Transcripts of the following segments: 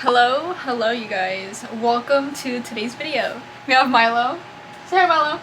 Hello you guys. Welcome to today's video. We have Milo. Say hi, Milo.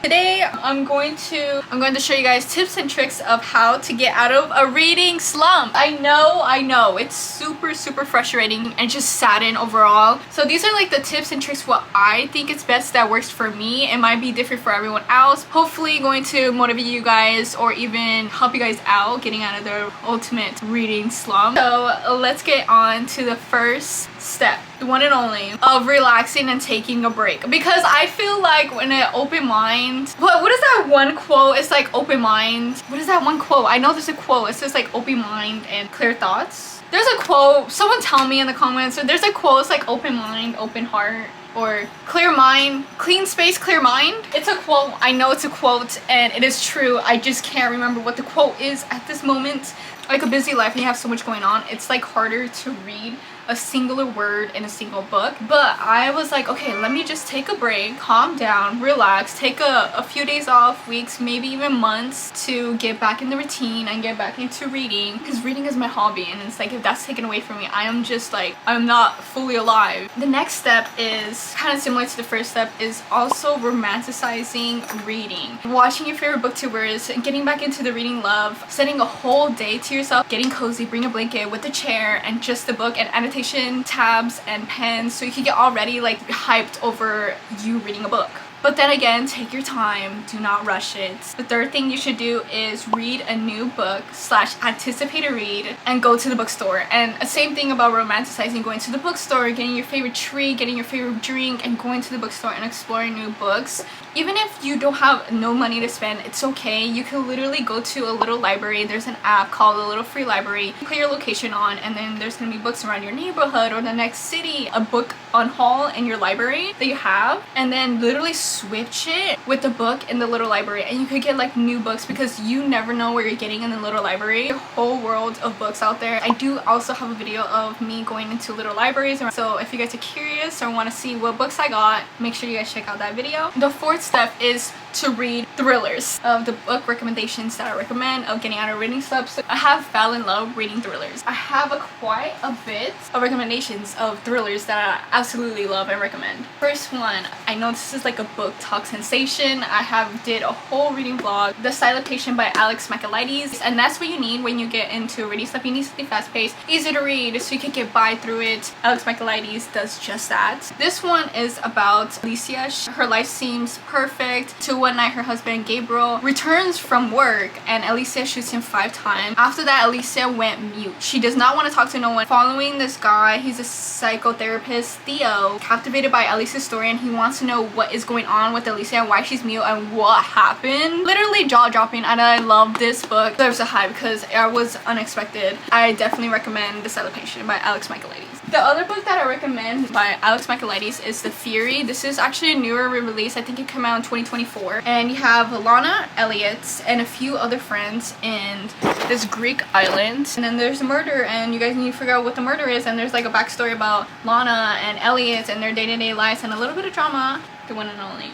Today I'm going to show you guys tips and tricks of how to get out of a reading slump. I know it's super frustrating and just saddening overall. So these are like the tips and tricks what I think is best that works for me. It might be different for everyone else. Hopefully going to motivate you guys or even help you guys out getting out of the ultimate reading slump. So let's get on to the first step, the one and only, of relaxing and taking a break. Because I feel like when an open mind, what is that one quote? It's like open mind. What is that one quote? I know there's a quote. It says like open mind and clear thoughts. There's a quote. Someone tell me in the comments. So there's a quote. It's like open mind, open heart, or clear mind, clean space, clear mind. It's a quote. I know it's a quote and it is true. I just can't remember what the quote is at this moment. Like a busy life and you have so much going on, it's like harder to read a singular word in a single book. But I was like, okay, let me just take a break, calm down, relax, take a few days off, weeks, maybe even months, to get back in the routine and get back into reading, because reading is my hobby. And it's like, if that's taken away from me, I am just like, I'm not fully alive. The next step is kind of similar to the first step, is also romanticizing reading. Watching your favorite booktubers, getting back into the reading love, setting a whole day to yourself, getting cozy, bring a blanket with a chair and just the book and annotation tabs and pens so you can get already like hyped over you reading a book. But then again, take your time, do not rush it. The third thing you should do is read a new book / anticipate a read and go to the bookstore. And the same thing about romanticizing going to the bookstore, getting your favorite treat, getting your favorite drink, and going to the bookstore and exploring new books. Even if you don't have no money to spend, it's okay. You can literally go to a little library. There's an app called a little free library. Put your location on and then there's gonna be books around your neighborhood or the next city, a book on haul in your library that you have, and then literally switch it with the book in the little library, and you could get like new books because you never know where you're getting in the little library. A whole world of books out there. I do also have a video of me going into little libraries, so if you guys are curious or want to see what books I got, make sure you guys check out that video. The fourth step is to read thrillers. Of the book recommendations that I recommend of getting out of reading slumps, I have fell in love reading thrillers. I have quite a bit of recommendations of thrillers that I absolutely love and recommend. First one, I know this is like a BOOKTok sensation. I did a whole reading vlog, The Silent Patient by Alex Michaelides, and that's what you need when you get into reading stuff. You need something fast-paced, easy to read, so you can get by through it. Alex Michaelides does just that. This one is about Alicia. Her life seems perfect till one night her husband Gabriel returns from work and Alicia shoots him 5 times. After that, Alicia went mute. She does not want to talk to no one. Following this guy, he's a psychotherapist, Theo, captivated by Alicia's story, and he wants to know what is going on with Alicia and why she's mute and what happened. Literally jaw-dropping, and I love this book. There's a high because it was unexpected. I definitely recommend The Silent Patient by Alex Michaelides. The other book that I recommend by Alex Michaelides is The Fury. This is actually a newer release. I think it came out in 2024. And you have Lana, Elliot, and a few other friends in this Greek island. And then there's a murder, and you guys need to figure out what the murder is. And there's like a backstory about Lana and Elliot and their day-to-day lives and a little bit of drama. The one and only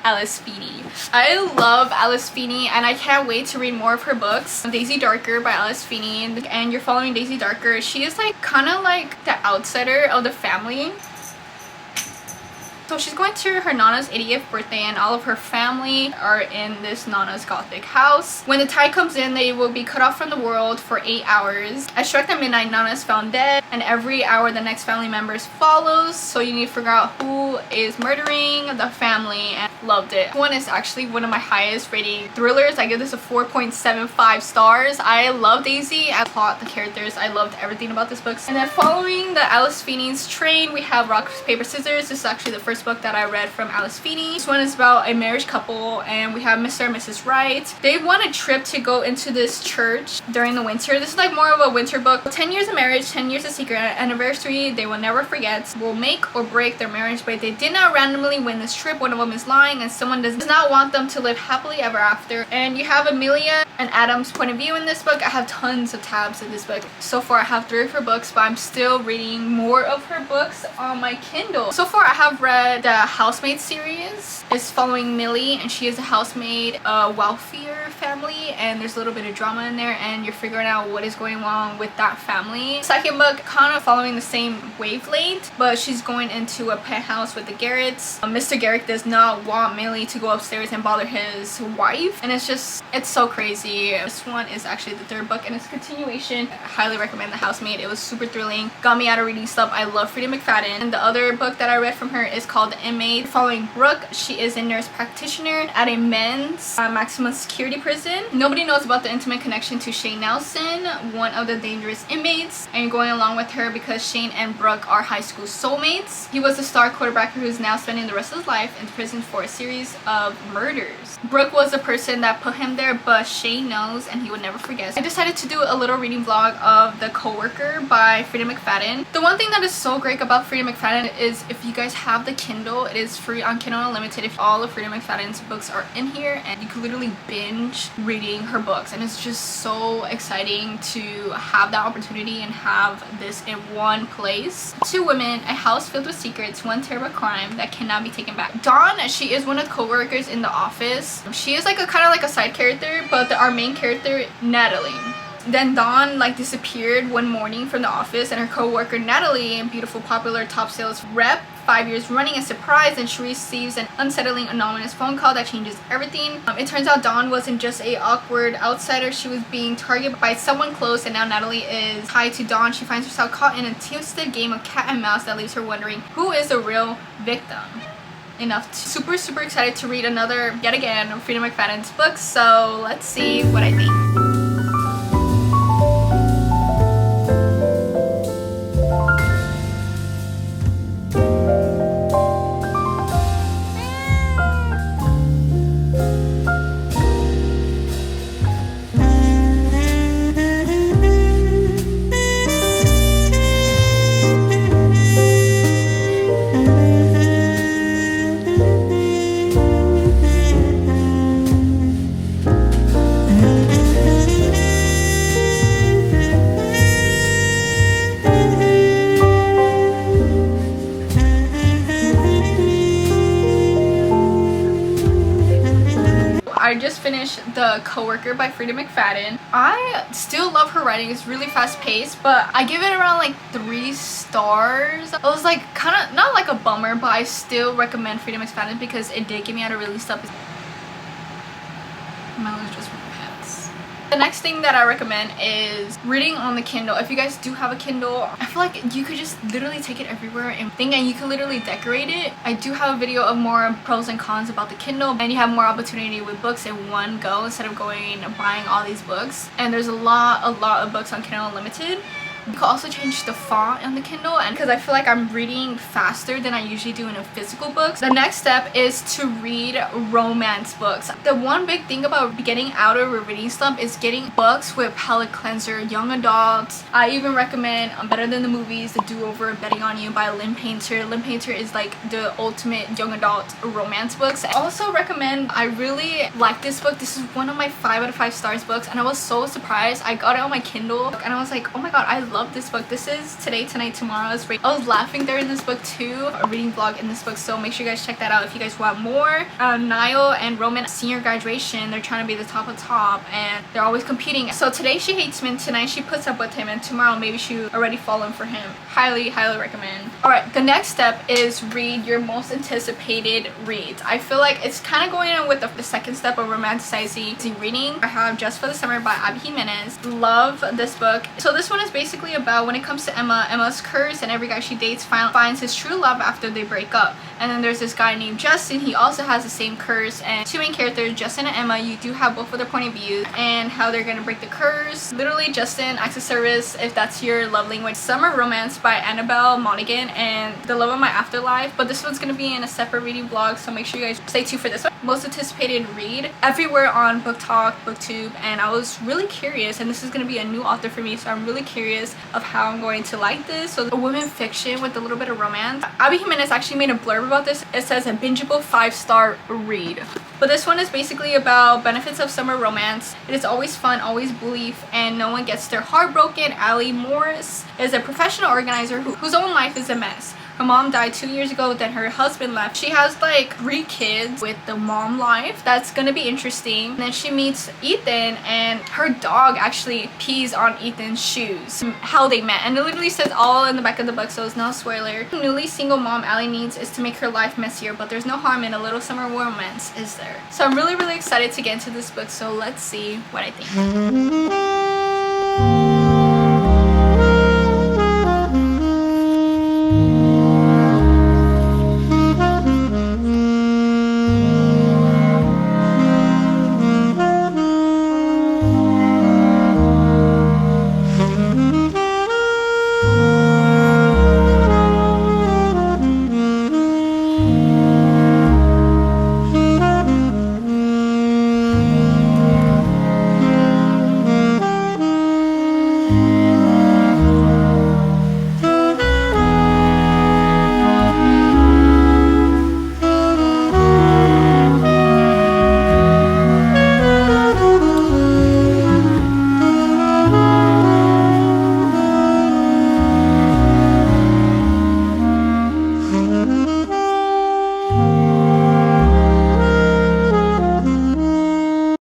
Alice Feeney. I love Alice Feeney and I can't wait to read more of her books. Daisy Darker by Alice Feeney, and you're following Daisy Darker. She is like kind of like the outsider of the family. So she's going to her Nana's 80th birthday and all of her family are in this Nana's gothic house. When the tide comes in, they will be cut off from the world for 8 hours. At struck at midnight, Nana is found dead, and every hour the next family members follows. So you need to figure out who is murdering the family, and loved it. One is actually one of my highest rating thrillers. I give this a 4.75 stars. I love Daisy. I plot, the characters. I loved everything about this book. And then following the Alice Feeney's train, we have Rock, Paper, Scissors. This is actually the first book that I read from Alice Feeney. This one is about a marriage couple, and we have Mr. and Mrs. Wright. They want a trip to go into this church during the winter. This is like more of a winter book. 10 years of marriage, 10 years of secret anniversary they will never forget, will make or break their marriage, but they did not randomly win this trip. One of them is lying and someone does not want them to live happily ever after. And you have Amelia and Adam's point of view in this book. I have tons of tabs in this book. So far I have 3 of her books, but I'm still reading more of her books on my Kindle. So far I have read read the Housemaid series. It's following Millie, and she is a housemaid, a wealthier family, and there's a little bit of drama in there, and you're figuring out what is going on with that family. Second book, kind of following the same wavelength, but she's going into a penthouse with the Garretts. Mr. Garrett does not want Millie to go upstairs and bother his wife, and it's so crazy. This one is actually the third book, and it's a continuation. I highly recommend The Housemaid. It was super thrilling, got me out of reading slump. I love Freida McFadden. And the other book that I read from her is called The Inmate, following Brooke. She is a nurse practitioner at a men's maximum security prison. Nobody knows about the intimate connection to Shane Nelson, one of the dangerous inmates, and going along with her because Shane and Brooke are high school soulmates. He was a star quarterbacker who's now spending the rest of his life in prison for a series of murders. Brooke was the person that put him there, but Shane knows and he would never forget. I decided to do a little reading vlog of The Coworker by Freida McFadden. The one thing that is so great about Freida McFadden is if you guys have the Kindle, it is free on Kindle Unlimited. If all of Freida McFadden's books are in here, and you can literally binge reading her books, and it's just so exciting to have that opportunity and have this in one place. Two women, a house filled with secrets, one terrible crime that cannot be taken back. Dawn, she is one of the co-workers in the office. She is like a kind of like a side character, but our main character, Natalie. Then Dawn disappeared one morning from the office, and her co-worker Natalie, beautiful popular top sales rep, 5 years running, is surprised, and she receives an unsettling anonymous phone call that changes everything. It turns out Dawn wasn't just a awkward outsider, she was being targeted by someone close, and now Natalie is tied to Dawn. She finds herself caught in a twisted game of cat and mouse that leaves her wondering who is the real victim. Super excited to read another, yet again, Freida McFadden's books, so let's see what I think. I just finished The Coworker by Freida McFadden. I still love her writing. It's really fast paced, but I give it around like 3 stars. It was like kind of not like a bummer, but I still recommend Freida McFadden because it did get me out of really stuff. Melo's just with pets. The next thing that I recommend is reading on the Kindle. If you guys do have a Kindle, I feel like you could just literally take it everywhere and you can literally decorate it. I do have a video of more pros and cons about the Kindle, and you have more opportunity with books in one go instead of going and buying all these books. And there's a lot of books on Kindle Unlimited. You can also change the font on the Kindle, and because I feel like I'm reading faster than I usually do in a physical book. The next step is to read romance books. The one big thing about getting out of a reading slump is getting books with palate cleanser, young adults. I even recommend Better Than the Movies, The Do-Over, Betting on You by Lynn Painter. Lynn Painter is like the ultimate young adult romance books. I also recommend, I really like this book. This is one of my 5 out of 5 stars books, and I was so surprised. I got it on my Kindle and I was like, oh my god, I love this book. This is Today, Tonight, Tomorrow's Rape. I was laughing there in this book too. A reading vlog in this book, so make sure you guys check that out if you guys want more. Niall and Roman senior graduation, they're trying to be the top of top, and they're always competing. So today she hates him, tonight she puts up with him, and tomorrow maybe she already fallen for him. Highly recommend. Alright, the next step is read your most anticipated reads. I feel like it's kind of going in with the second step of romanticizing reading. I have Just for the Summer by Abby Jimenez. Love this book. So this one is basically about when it comes to Emma's curse, and every guy she dates finds his true love after they break up. And then there's this guy named Justin. He also has the same curse, and two main characters, Justin and Emma, you do have both of their point of view and how they're gonna break the curse. Literally, Justin acts of service if that's your love language. Summer Romance by Annabelle Monaghan and The Love of My Afterlife, but this one's gonna be in a separate reading vlog, so make sure you guys stay tuned for this one. Most anticipated read everywhere on BookTok, BookTube, and I was really curious, and this is gonna be a new author for me, so I'm really curious of how I'm going to like this. So a women fiction with a little bit of romance. Abby Jimenez actually made a blurb about this. It says a bingeable 5-star read. But this one is basically about benefits of summer romance. It is always fun, always belief, and no one gets their heart broken. Allie Morris is a professional organizer whose own life is a mess. Her mom died 2 years ago, then her husband left. She has like 3 kids with the mom life. That's gonna be interesting. And then she meets Ethan, and her dog actually pees on Ethan's shoes. How they met, and it literally says all in the back of the book, so it's no spoiler. Newly single mom Allie needs is to make her life messier, but there's no harm in a little summer romance, is there? So I'm really excited to get into this book, so let's see what I think.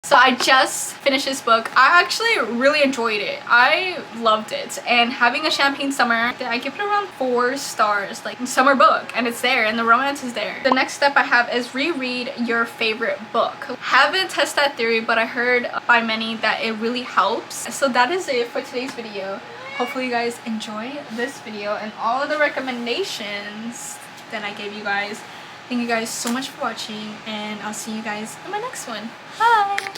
So I just finished this book. I actually really enjoyed it. I loved it. And having a champagne summer, I give it around 4 stars. Like, summer book, and it's there, and the romance is there. The next step I have is reread your favorite book. Haven't tested that theory, but I heard by many that it really helps. So that is it for today's video. Hopefully you guys enjoy this video and all of the recommendations that I gave you guys. Thank you guys so much for watching, and I'll see you guys in my next one. Bye!